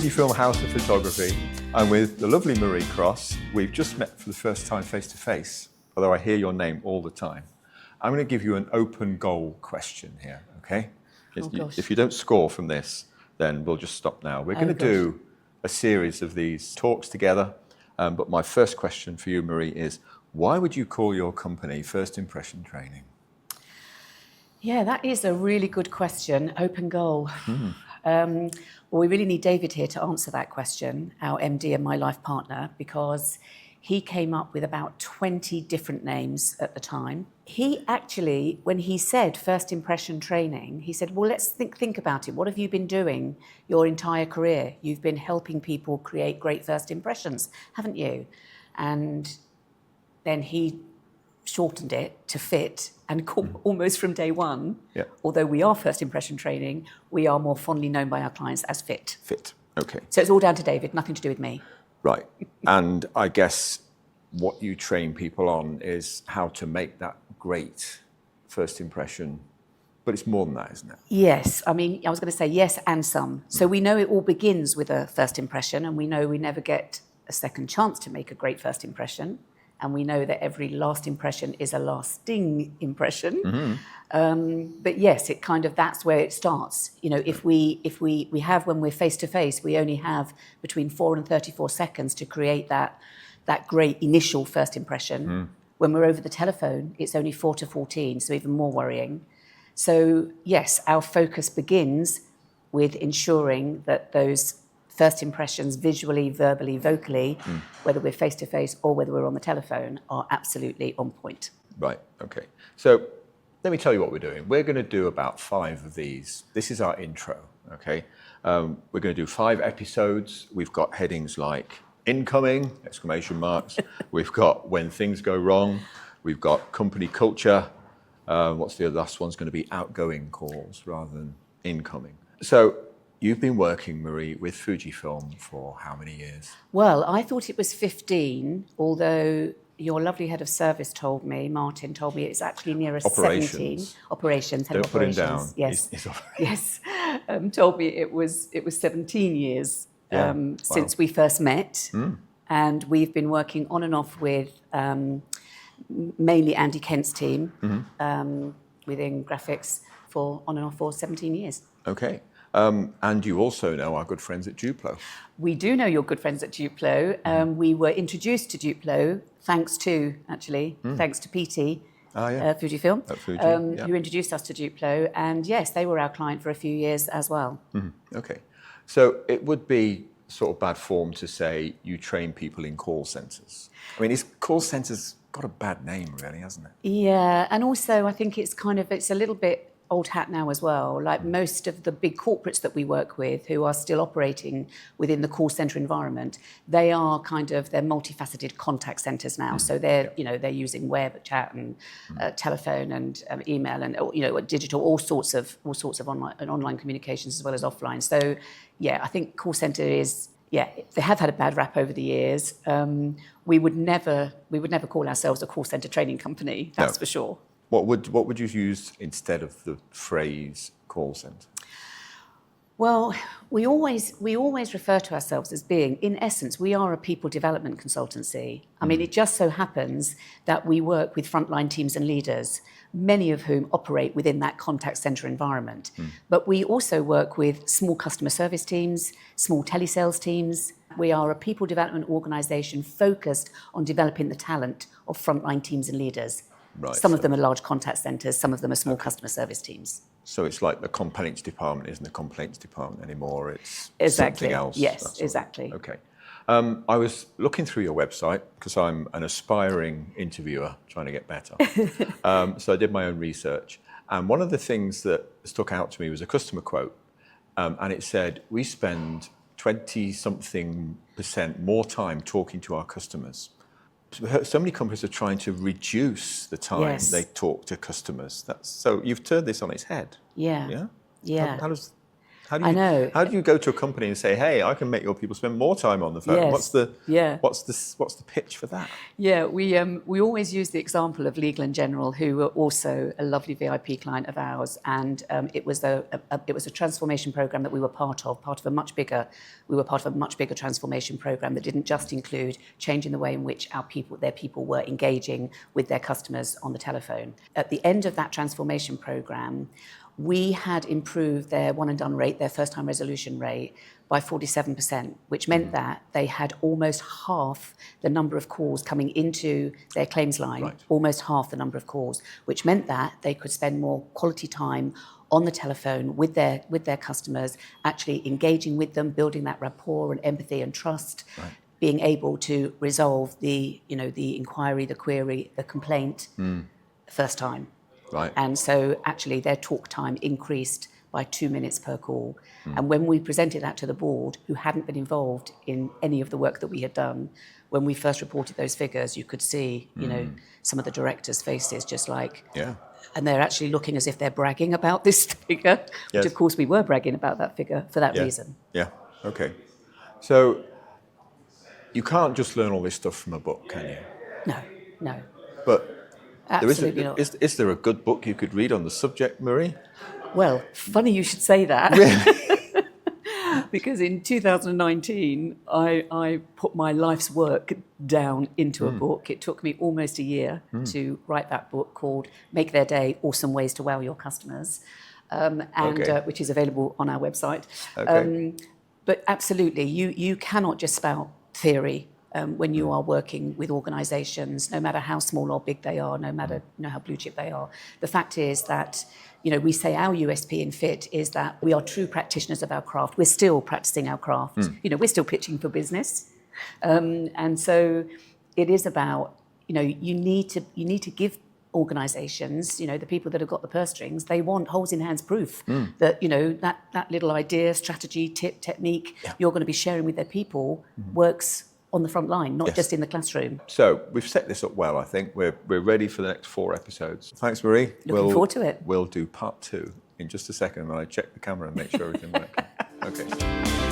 Fujifilm House of Photography. I'm with the lovely Marie Cross. We've just met for the first time face to face, although I hear your name all the time. I'm going to give you an open goal question here, okay? Oh, gosh. If you don't score from this, then we'll just stop now. We're going to do a series of these talks together, but my first question for you, Marie, is why would you call your company First Impression Training? Yeah, that is a really good question. Open goal. Well, we really need David here to answer that question, our MD and my life partner, because he came up with about 20 different names at the time. He actually, when he said First Impression Training, he said, well, let's think about it. What have you been doing your entire career? You've been helping people create great first impressions, haven't you? And then he shortened it to FIT, and almost from day one, although we are First Impression Training, we are more fondly known by our clients as FIT. FIT, okay. So it's all down to David, nothing to do with me. Right, and I guess what you train people on is how to make that great first impression, but it's more than that, isn't it? Yes, I mean, I was going to say yes and some. So we know it all begins with a first impression, and we know we never get a second chance to make a great first impression. And we know that every last impression is a lasting impression. But yes, it kind of, that's where it starts. You know, if we have, when we're face to face, we only have between 4 and 34 seconds to create that great initial first impression. When we're over the telephone, it's only 4 to 14, so even more worrying. So yes, our focus begins with ensuring that those first impressions, visually, verbally, vocally, whether we're face-to-face or whether we're on the telephone, are absolutely on point. Right, okay. So let me tell you what we're doing. We're going to do about 5 of these. This is our intro, okay? We're going to do 5 episodes. We've got headings like incoming, exclamation marks. We've got when things go wrong. We've got company culture. What's the last one's going to be outgoing calls rather than incoming. So you've been working, Marie, with Fujifilm for how many years? Well, I thought it was 15, although your lovely head of service told me, Martin told me it's actually nearer 17. Operations. Head Don't of put him operations. down. Yes. Yes. Told me it was 17 years since we first met. And we've been working on and off with mainly Andy Kent's team within graphics for on and off for 17 years. Okay. And you also know our good friends at Duplo. We do know your good friends at Duplo. We were introduced to Duplo thanks to Petey, Fujifilm, who introduced us to Duplo. And yes, they were our client for a few years as well. Okay. So it would be sort of bad form to say you train people in call centres. I mean, call centres got a bad name, really, hasn't it? Yeah, and also I think it's a little bit old hat now as well. Like most of the big corporates that we work with who are still operating within the call center environment, they're multifaceted contact centers now. So they're using web chat and telephone and email and digital, all sorts of online communications as well as offline. So yeah, I think call center they have had a bad rap over the years. We would never call ourselves a call center training company, that's for sure. What would you use instead of the phrase call centre? Well, we always refer to ourselves as being, in essence, we are a people development consultancy. I mean, it just so happens that we work with frontline teams and leaders, many of whom operate within that contact centre environment. But we also work with small customer service teams, small telesales teams. We are a people development organisation focused on developing the talent of frontline teams and leaders. Right, some of them are large contact centres, some of them are small customer service teams. So it's like the complaints department isn't the complaints department anymore, it's something else. Yes, exactly. Okay. I was looking through your website because I'm an aspiring interviewer trying to get better. So I did my own research. And one of the things that stuck out to me was a customer quote. And it said, we spend 20-something% more time talking to our customers. So many companies are trying to reduce the time they talk to customers. So you've turned this on its head. Yeah. Yeah? How How do you, I know. How do you go to a company and say, "Hey, I can make your people spend more time on the phone"? Yes. What's the Yeah. what's the pitch for that? Yeah, we always use the example of Legal & General, who were also a lovely VIP client of ours, and it was a transformation program that we were part of a much bigger. We were part of a much bigger transformation program that didn't just include changing the way in which their people were engaging with their customers on the telephone. At the end of that transformation program, we had improved their one and done rate, their first time resolution rate, by 47%, which meant that they had almost half the number of calls coming into their claims line, Right. almost half the number of calls, which meant that they could spend more quality time on the telephone with their customers, actually engaging with them, building that rapport and empathy and trust, Right. being able to resolve the inquiry, the query, the complaint first time. Right. And so actually their talk time increased by 2 minutes per call. And when we presented that to the board, who hadn't been involved in any of the work that we had done, when we first reported those figures, you could see, some of the directors' faces just like, Yeah. and they're actually looking as if they're bragging about this figure, Yes. which of course we were bragging about that figure for that Yeah. reason. Yeah. Okay. So you can't just learn all this stuff from a book, can you? No, But absolutely not. is there a good book you could read on the subject, Marie? Well, funny you should say that. Because in 2019, I put my life's work down into a book. It took me almost a year to write that book called Make Their Day, Awesome Ways to Wow Your Customers, Okay. which is available on our website. Okay. But absolutely, you cannot just spout theory when you are working with organisations, no matter how small or big they are, no matter how blue chip they are. The fact is that we say our USP in Fit is that we are true practitioners of our craft. We're still practicing our craft. We're still pitching for business, and so it is about you need to give organisations, the people that have got the purse strings, they want holes in hands proof that that little idea, strategy, tip, technique you're going to be sharing with their people works on the front line, not just in the classroom. So we've set this up well, I think. We're ready for the next 4 episodes. Thanks, Marie. Looking forward to it. We'll do part 2 in just a second when I check the camera and make sure everything works. Okay.